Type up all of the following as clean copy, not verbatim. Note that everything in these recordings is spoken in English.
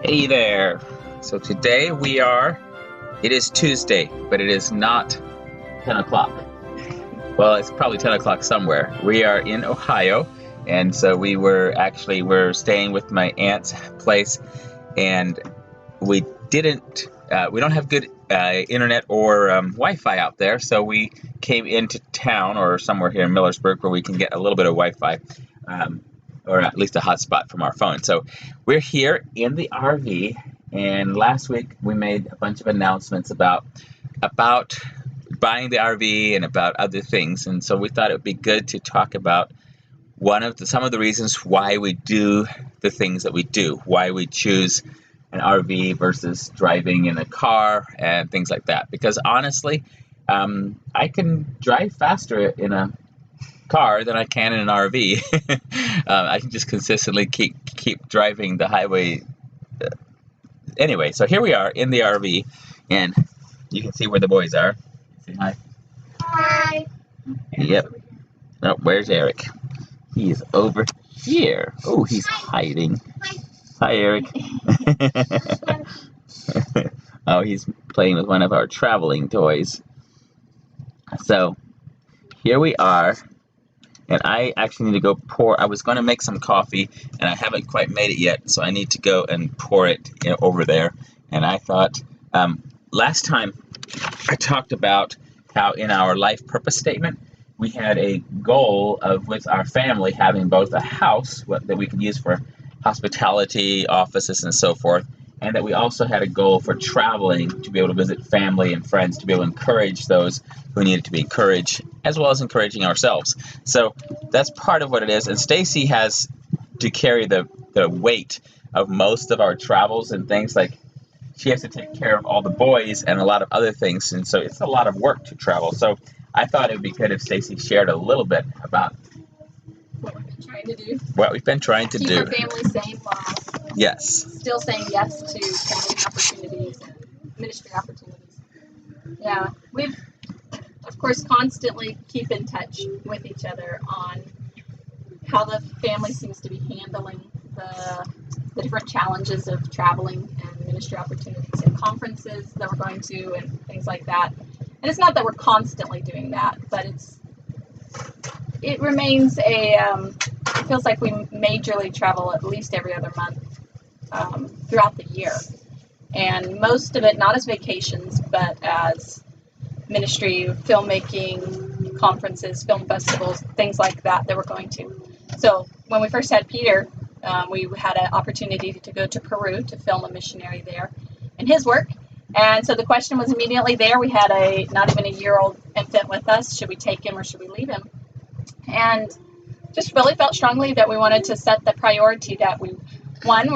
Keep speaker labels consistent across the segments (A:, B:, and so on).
A: Hey there. So today it is Tuesday, but it is not 10 o'clock. Well, it's probably 10 o'clock somewhere. We are in Ohio, and so we're staying with my aunt's place, and we don't have good internet or Wi-Fi out there, so we came into town or somewhere here in Millersburg where we can get a little bit of Wi-Fi. Or at least a hotspot from our phone. So we're here in the RV, and last week we made a bunch of announcements about buying the RV and about other things, and so we thought it would be good to talk about some of the reasons why we do the things that we do, why we choose an RV versus driving in a car and things like that. Because honestly, I can drive faster in a car than I can in an RV. I can just consistently keep driving the highway. Anyway, so here we are in the RV, and you can see where the boys are. Say hi.
B: Hi.
A: Yep. Oh, where's Eric? He's over here. Oh, he's hiding. Hi, Eric. Oh, he's playing with one of our traveling toys. So here we are. And I actually need to go I was going to make some coffee, and I haven't quite made it yet, so I need to go and pour it over there. And I thought, last time I talked about how in our life purpose statement, we had a goal with our family having both a house that we could use for hospitality, offices, and so forth, and that we also had a goal for traveling to be able to visit family and friends, to be able to encourage those who needed to be encouraged, as well as encouraging ourselves. So that's part of what it is. And Stacie has to carry the weight of most of our travels and things. Like, she has to take care of all the boys and a lot of other things, and so it's a lot of work to travel. So I thought it would be good if Stacie shared a little bit about
B: What we've been trying to do.
A: What we've been trying to
B: Keep
A: do.
B: our family sane while
A: Yes.
B: still saying yes to family opportunities and ministry opportunities. Yeah, we've, of course, constantly keep in touch with each other on how the family seems to be handling the different challenges of traveling and ministry opportunities and conferences that we're going to and things like that. And it's not that we're constantly doing that, but it remains it feels like we majorly travel at least every other month throughout the year. And most of it not as vacations, but as ministry, filmmaking, conferences, film festivals, things like that we're going to. So when we first had Peter, we had an opportunity to go to Peru to film a missionary there and his work. And so the question was immediately there. We had a not even a year-old infant with us. Should we take him or should we leave him? And just really felt strongly that we wanted to set the priority that we're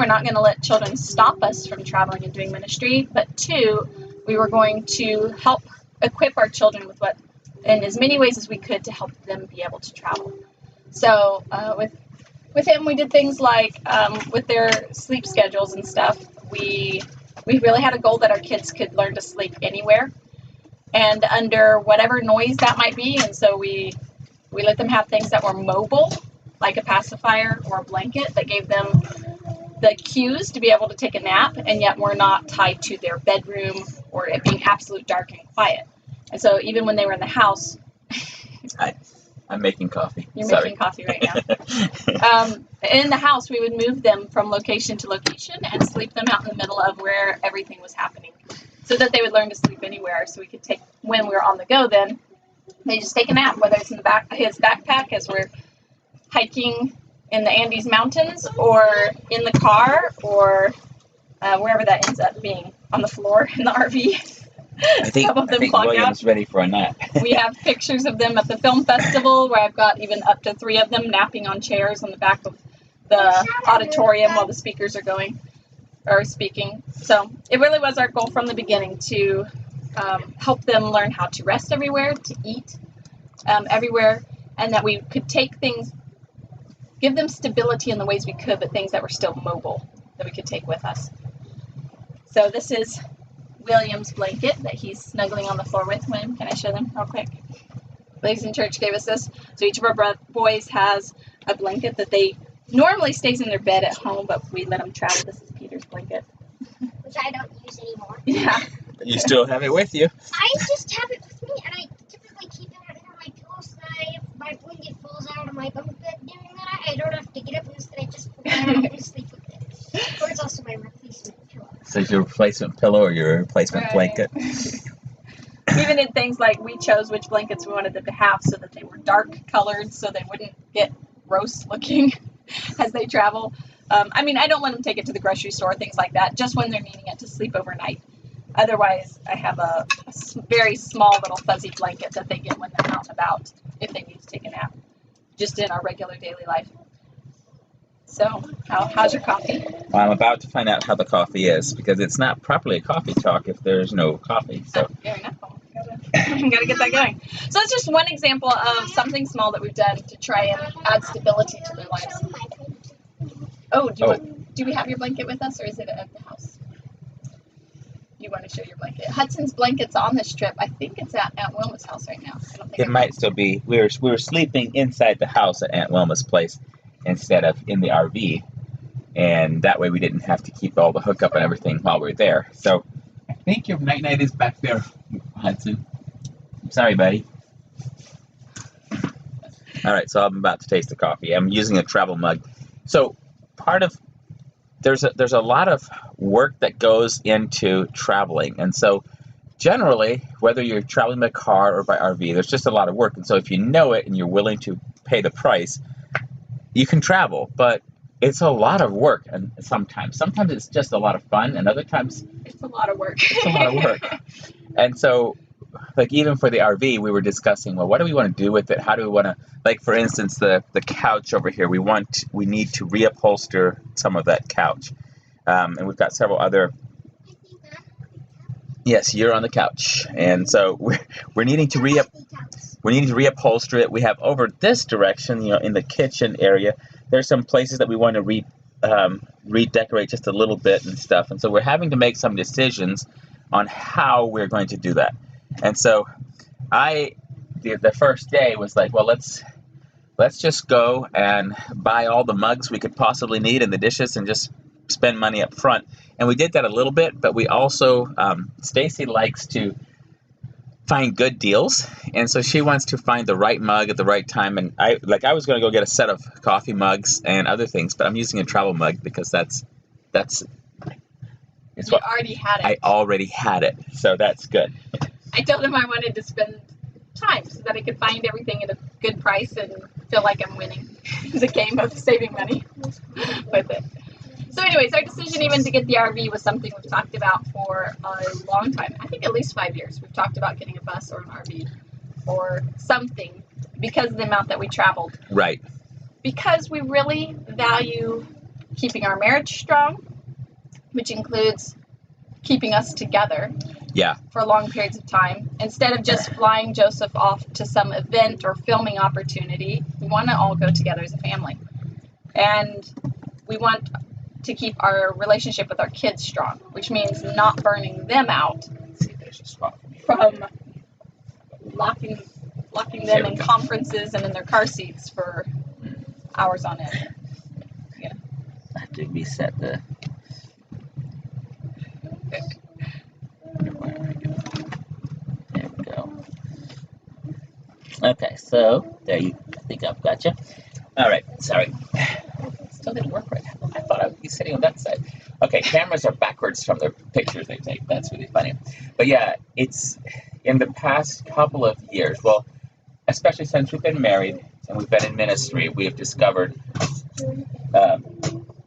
B: not going to let children stop us from traveling and doing ministry, but two, we were going to help equip our children with in as many ways as we could to help them be able to travel. So with him, we did things like with their sleep schedules and stuff, we really had a goal that our kids could learn to sleep anywhere and under whatever noise that might be. And so we let them have things that were mobile, like a pacifier or a blanket that gave them the cues to be able to take a nap, and yet we're not tied to their bedroom or it being absolute dark and quiet. And so even when they were in the house...
A: I'm making coffee.
B: You're
A: Sorry.
B: making coffee right now. In the house, we would move them from location to location and sleep them out in the middle of where everything was happening so that they would learn to sleep anywhere. So we could take, when we were on the go then, they just take a nap, whether it's in the back his backpack as we're hiking in the Andes Mountains, or in the car, or wherever that ends up being, on the floor in the RV.
A: I think William's ready for a nap.
B: We have pictures of them at the film festival where I've got even up to 3 of them napping on chairs on the back of the auditorium while the speakers are speaking. So it really was our goal from the beginning to help them learn how to rest everywhere, to eat everywhere, and that we could take things, give them stability in the ways we could, but things that were still mobile that we could take with us. So this is William's blanket that he's snuggling on the floor with. William, can I show them real quick? Ladies in church gave us this. So each of our boys has a blanket that they normally stays in their bed at home, but we let them travel. This is Peter's blanket.
C: which I don't use anymore.
B: Yeah.
A: You still have it with you.
C: I just have it with me, and I typically keep it under my pillow so that if my blanket falls out of my bunk bed doing that, I don't have to get up, and instead I just pull it out and sleep with it. Or it's also my replacement pillow.
A: So it's your replacement pillow or your replacement
B: Right.
A: blanket.
B: We even did things like we chose which blankets we wanted them to have so that they were dark colored so they wouldn't get gross looking as they travel. I mean, I don't let them take it to the grocery store, things like that, just when they're needing it to sleep overnight. Otherwise, I have a very small little fuzzy blanket that they get when they're out and about if they need to take a nap, just in our regular daily life. So, how's your coffee?
A: Well, I'm about to find out how the coffee is because it's not properly a coffee talk if there's no coffee. So
B: Fair enough. Gotta get that going. So that's just one example of something small that we've done to try and add stability to their lives. Oh, do we have your blanket with us, or is it at the house? You want to show your blanket? Hudson's blanket's on this trip. I think it's at Aunt Wilma's house right now. I don't think
A: it might still be. We were sleeping inside the house at Aunt Wilma's place instead of in the RV, and that way we didn't have to keep all the hookup and everything while we were there. So I think your night is back there, Hudson. I'm sorry, buddy. All right, so I'm about to taste the coffee. I'm using a travel mug. So there's a lot of work that goes into traveling, and so generally, whether you're traveling by car or by RV, there's just a lot of work. And so if you know it and you're willing to pay the price, you can travel. But it's a lot of work, and sometimes it's just a lot of fun, and other times
B: it's a lot of work.
A: It's a lot of work. And so, like, even for the RV, we were discussing, well, what do we want to do with it? How do we want to, like, for instance, the couch over here, we need to reupholster some of that couch. And we've got several other. Yes, you're on the couch. And so we're needing to reupholster it. We have over this direction, in the kitchen area, there's some places that we want to redecorate just a little bit and stuff. And so we're having to make some decisions on how we're going to do that. And so the first day was like, well, let's just go and buy all the mugs we could possibly need and the dishes and just spend money up front. And we did that a little bit, but we also, Stacie likes to find good deals, and so she wants to find the right mug at the right time. And I was going to go get a set of coffee mugs and other things, but I'm using a travel mug because it's what
B: already had it.
A: I already had it, so that's good.
B: I told him I wanted to spend time so that I could find everything at a good price and feel like I'm winning. It's a game of saving money with it. So anyways, our decision even to get the RV was something we've talked about for a long time. I think at least 5 years. We've talked about getting a bus or an RV or something because of the amount that we traveled.
A: Right.
B: Because we really value keeping our marriage strong, which includes keeping us together.
A: Yeah.
B: For long periods of time. Instead of just flying Joseph off to some event or filming opportunity, we want to all go together as a family. And we want to keep our relationship with our kids strong, which means not burning them out.
A: Let's see if there's a spot for me.
B: From locking them in conferences and in their car seats for hours on end.
A: Yeah. I have to reset the. There we go. Okay, so there you. I think I've got you. All right. Sorry. Still didn't work right. I thought I would be sitting on that side. Okay, cameras are backwards from the pictures they take. That's really funny. But yeah, it's in the past couple of years. Well, especially since we've been married and we've been in ministry, we have discovered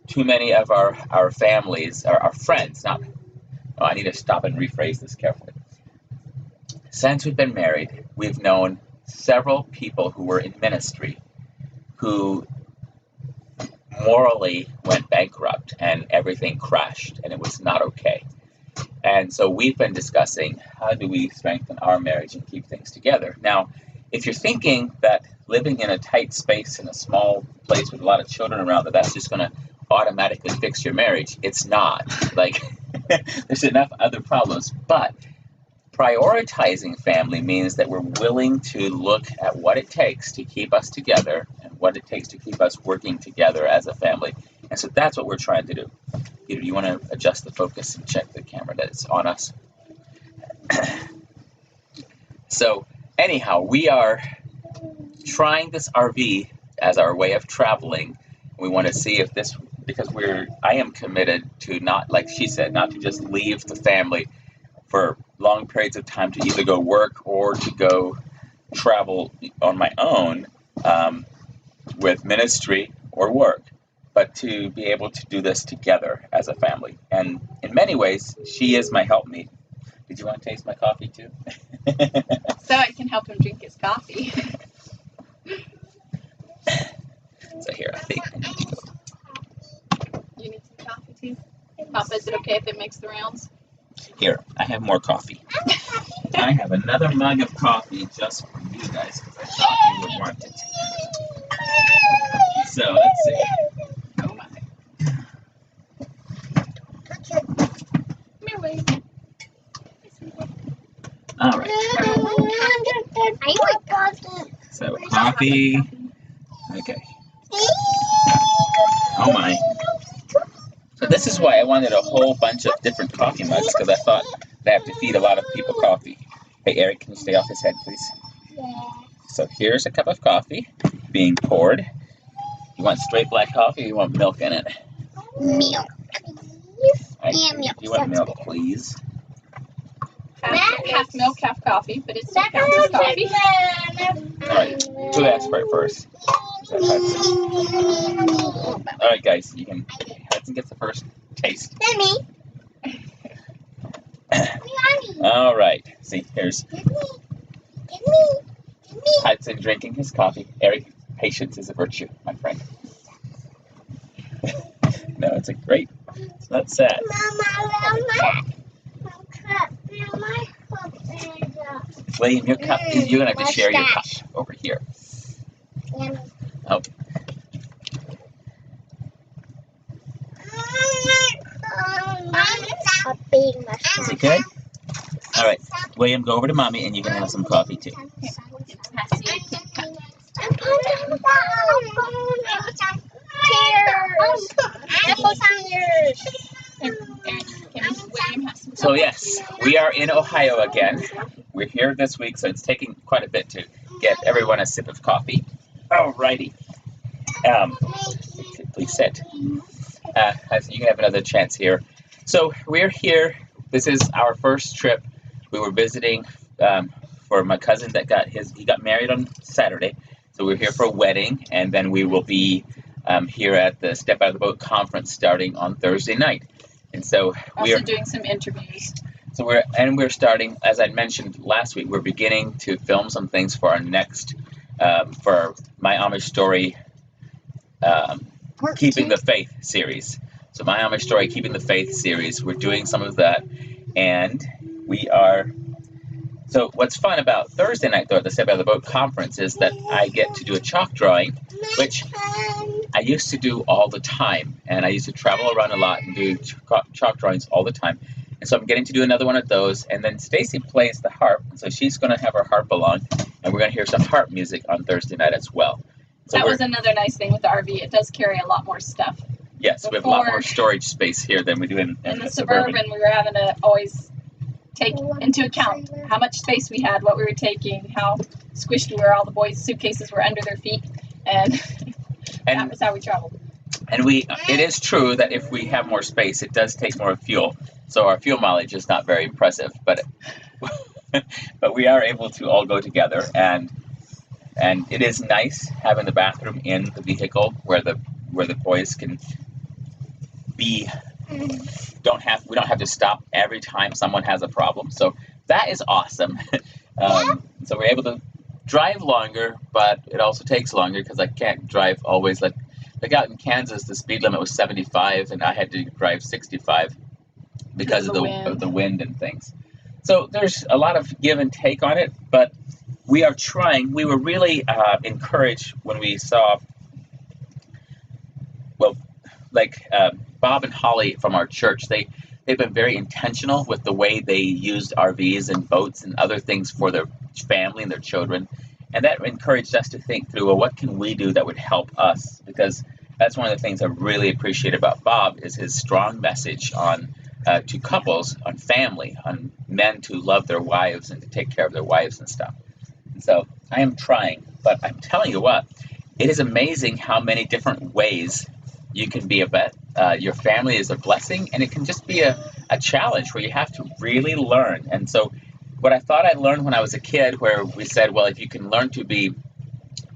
A: too many of our families, our friends. I need to stop and rephrase this carefully. Since we've been married, we've known several people who were in ministry who morally went bankrupt and everything crashed and it was not okay. And so we've been discussing how do we strengthen our marriage and keep things together. Now, if you're thinking that living in a tight space in a small place with a lot of children around, that's just going to automatically fix your marriage, it's not. Like, there's enough other problems. But prioritizing family means that we're willing to look at what it takes to keep us together and what it takes to keep us working together as a family. And so that's what we're trying to do. Peter, you want to adjust the focus and check the camera that it's on us? So anyhow, we are trying this RV as our way of traveling. We want to see if this, because I am committed to not, like she said, not to just leave the family for long periods of time to either go work or to go travel on my own with ministry or work, but to be able to do this together as a family. And in many ways, she is my helpmeet. Did you want to taste my coffee too?
B: So I can help him drink his coffee.
A: So here, I think I need to go.
B: You need some coffee too? Papa, is it okay if it makes the rounds?
A: Here, I have more coffee. I have another mug of coffee just for you guys because I thought you would want it. So let's see.
B: Oh my. Come here, Wade.
A: All right.
C: I like coffee.
A: So coffee. Okay. Oh my. So this is why I wanted a whole bunch of different coffee mugs, because I thought that I have to feed a lot of people coffee. Hey Eric, can you stay off his head, please?
C: Yeah.
A: So here's a cup of coffee being poured. You want straight black coffee or you want milk in it?
C: Milk.
A: Yeah, milk. You want milk, please?
B: Half milk, half coffee, but it still counts as coffee.
A: All right. Who asked for it first? Is that Hudson? All right, guys. You can. Hudson gets the first taste.
C: Mommy.
A: All right. See, here's
C: Give me.
A: Hudson drinking his coffee. Eric, patience is a virtue, my friend. No, it's a great. It's not sad. William, your cup. You're gonna have to share your cup over here. Oh.
C: A big mustache.
A: Is it good? All right, William, go over to mommy, and you can have some coffee too. So yes, we are in Ohio again. We're here this week, so it's taking quite a bit to get everyone a sip of coffee. Alrighty. Please sit. You can have another chance here. So we're here. This is our first trip. We were visiting for my cousin that he got married on Saturday. So we're here for a wedding, and then we will be here at the Step Out of the Boat conference starting on Thursday night. And so
B: we're also doing some interviews.
A: So we're starting, as I mentioned last week, we're beginning to film some things for our next for My Amish Story Keeping the Faith series. So My Amish Story Keeping the Faith series, we're doing some of that, and we are. So what's fun about Thursday night, though, at the Step Out of the Boat conference is that I get to do a chalk drawing, which I used to do all the time. And I used to travel around a lot and do chalk drawings all the time. And so I'm getting to do another one of those. And then Stacie plays the harp. And so she's going to have her harp along. And we're going to hear some harp music on Thursday night as well. So
B: that was another nice thing with the RV. It does carry a lot more stuff.
A: Yes, we have a lot more storage space here than we do in
B: the Suburban. We were having to always take into account how much space we had, what we were taking, how squished we were. All the boys' suitcases were under their feet, and that was how we traveled.
A: And it is true that if we have more space, it does take more fuel. So our fuel mileage is not very impressive, but we are able to all go together, and it is nice having the bathroom in the vehicle where the boys can be. We don't have to stop every time someone has a problem. So that is awesome. So we're able to drive longer, but it also takes longer because I can't drive always. Like out in Kansas, the speed limit was 75, and I had to drive 65 because of the wind and things. So there's a lot of give and take on it, but we are trying. We were really encouraged when we saw, Bob and Holly from our church. They've been very intentional with the way they used RVs and boats and other things for their family and their children. And that encouraged us to think through, well, what can we do that would help us? Because that's one of the things I really appreciate about Bob is his strong message on to couples, on family, on men to love their wives and to take care of their wives and stuff. And so I am trying, but I'm telling you what, it is amazing how many different ways you can be your family is a blessing, and it can just be a challenge where you have to really learn. And so what I thought I learned when I was a kid, where we said, well, if you can learn to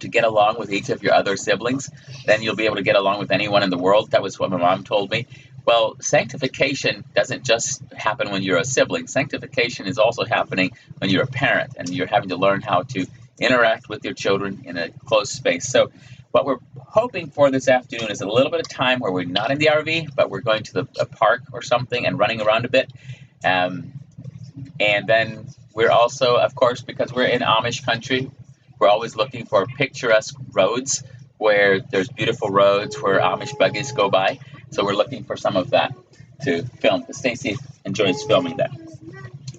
A: get along with each of your other siblings, then you'll be able to get along with anyone in the world. That was what my mom told me. Well, sanctification doesn't just happen when you're a sibling. Sanctification is also happening when you're a parent, and you're having to learn how to interact with your children in a closed space. So what we're hoping for this afternoon is a little bit of time where we're not in the RV, but we're going to a park or something and running around a bit. And then we're also, of course, because we're in Amish country, we're always looking for picturesque roads where there's beautiful roads where Amish buggies go by. So we're looking for some of that to film, because Stacie enjoys filming that.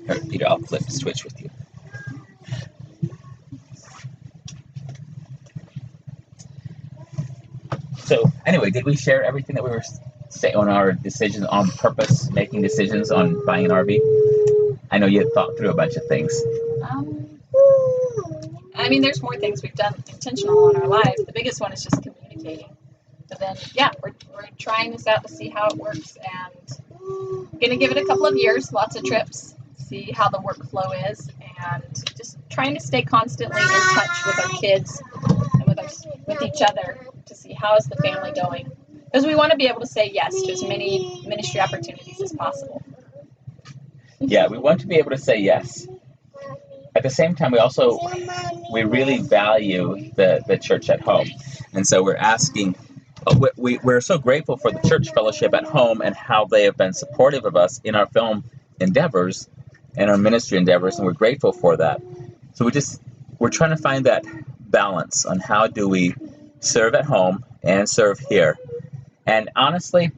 A: Here, Peter, I'll flip switch with you. So anyway, did we share everything that we were saying on our decisions on purpose, making decisions on buying an RV? I know you had thought through a bunch of things.
B: I mean, there's more things we've done intentional in our lives. The biggest one is just communicating. But then, yeah, we're trying this out to see how it works, and going to give it a couple of years, lots of trips, see how the workflow is, and just trying to stay constantly in touch with our kids and with each other to see how is the family going. Because we want to be able to say yes to as many ministry opportunities as possible.
A: Yeah, we want to be able to say yes. At the same time, we really value the church at home. And so we're asking, we're so grateful for the church fellowship at home and how they have been supportive of us in our film endeavors and our ministry endeavors, and we're grateful for that. So we're trying to find that balance on how do we serve at home and serve here. And honestly,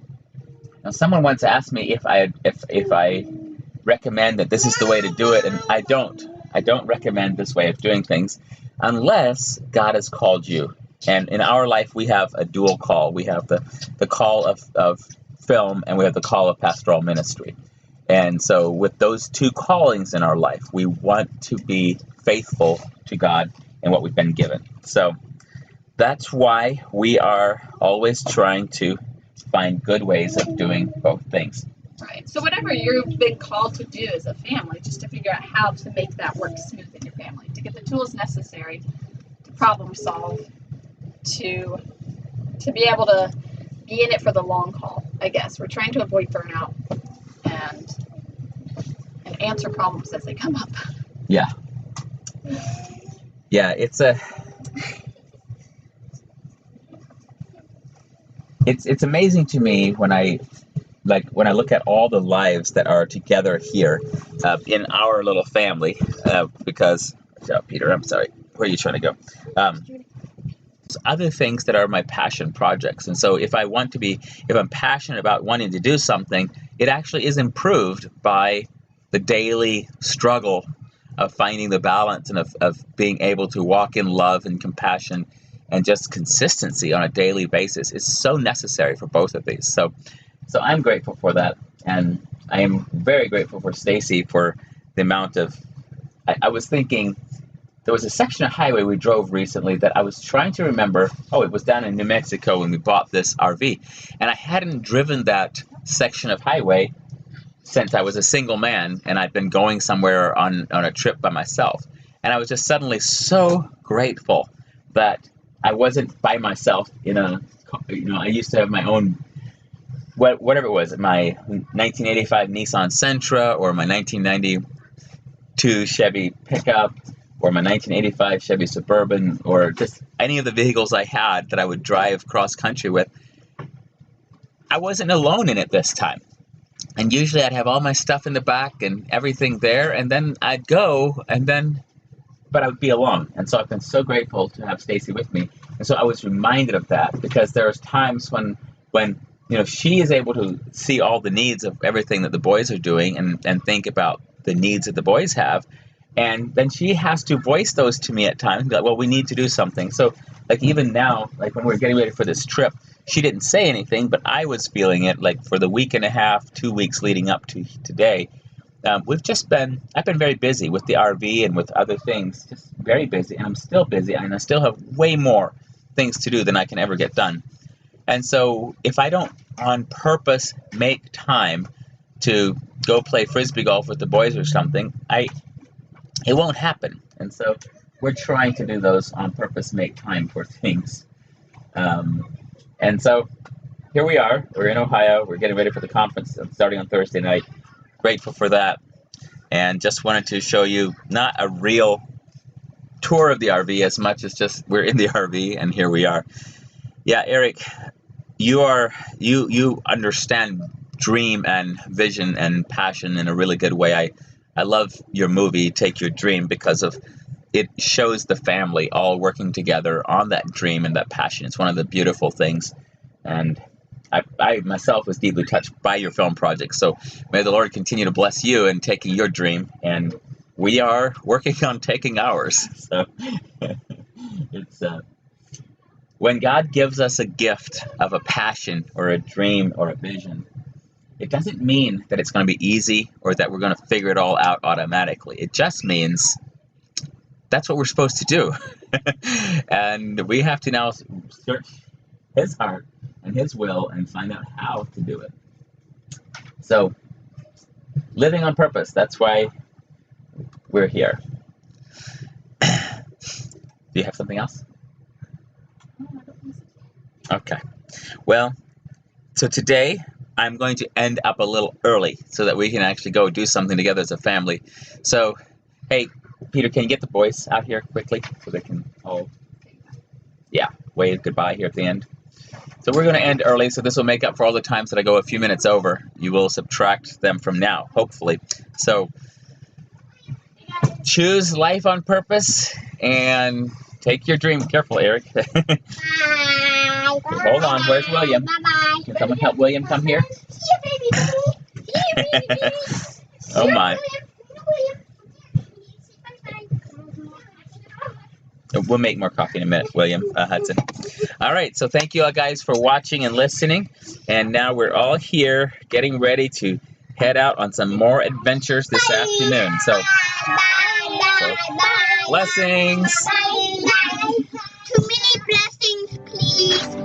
A: someone once asked me if I recommend that this is the way to do it, and I don't recommend this way of doing things unless God has called you. And in our life, we have a dual call. We have the call of film, and we have the call of pastoral ministry. And so with those two callings in our life, we want to be faithful to God and what we've been given. So that's why we are always trying to find good ways of doing both things.
B: Right. So whatever you've been called to do as a family, just to figure out how to make that work smooth in your family, to get the tools necessary to problem solve, to be able to be in it for the long haul, I guess. We're trying to avoid burnout and answer problems as they come up.
A: Yeah. Yeah, it's amazing to me when I look at all the lives that are together here in our little family, because, Peter, I'm sorry, where are you trying to go? Other things that are my passion projects. And so if I'm passionate about wanting to do something, it actually is improved by the daily struggle of finding the balance and of being able to walk in love and compassion and just consistency on a daily basis is so necessary for both of these. So I'm grateful for that, and I am very grateful for Stacie for the amount of, I was thinking, there was a section of highway we drove recently that I was trying to remember, it was down in New Mexico when we bought this RV, and I hadn't driven that section of highway since I was a single man, and I'd been going somewhere on a trip by myself, and I was just suddenly so grateful that I wasn't by myself I used to have my own, whatever it was, my 1985 Nissan Sentra, or my 1992 Chevy pickup, or my 1985 Chevy Suburban, or just any of the vehicles I had that I would drive cross country with. I wasn't alone in it this time. And usually I'd have all my stuff in the back and everything there, and then I'd go, but I would be alone. And so I've been so grateful to have Stacie with me. And so I was reminded of that, because there's times when she is able to see all the needs of everything that the boys are doing and think about the needs that the boys have. And then she has to voice those to me at times and be like, well, we need to do something. So like even now, like when we're getting ready for this trip, she didn't say anything, but I was feeling it. Like for the week and a half, 2 weeks leading up to today, I've been very busy with the RV and with other things, just very busy, and I'm still busy, and I still have way more things to do than I can ever get done. And so if I don't on purpose make time to go play Frisbee golf with the boys or something, it won't happen. And so we're trying to do those on purpose, make time for things. And so here we are. We're in Ohio. We're getting ready for the conference starting on Thursday night. Grateful for that. And just wanted to show you not a real tour of the RV as much as just we're in the RV and here we are. Yeah, Eric, you understand dream and vision and passion in a really good way. I love your movie, Take Your Dream, because of it shows the family all working together on that dream and that passion. It's one of the beautiful things. And I myself was deeply touched by your film project. So may the Lord continue to bless you in taking your dream. And we are working on taking ours. So it's when God gives us a gift of a passion or a dream or a vision, it doesn't mean that it's going to be easy or that we're going to figure it all out automatically. It just means that's what we're supposed to do. And we have to now search His heart and His will and find out how to do it. So, living on purpose, that's why we're here. Do you have something else? Okay. Well, so today I'm going to end up a little early so that we can actually go do something together as a family. So, hey, Peter, can you get the boys out here quickly so they can all, wave goodbye here at the end? So we're going to end early, so this will make up for all the times that I go a few minutes over. You will subtract them from now, hopefully. So choose life on purpose and take your dream. Careful, Eric. Hold on, where's William?
C: Bye-bye.
A: Can someone help William come here? Oh my. We'll make more coffee in a minute, William Hudson. All right, so thank you all guys for watching and listening. And now we're all here getting ready to head out on some more adventures this afternoon. So blessings.
C: Too many blessings, please.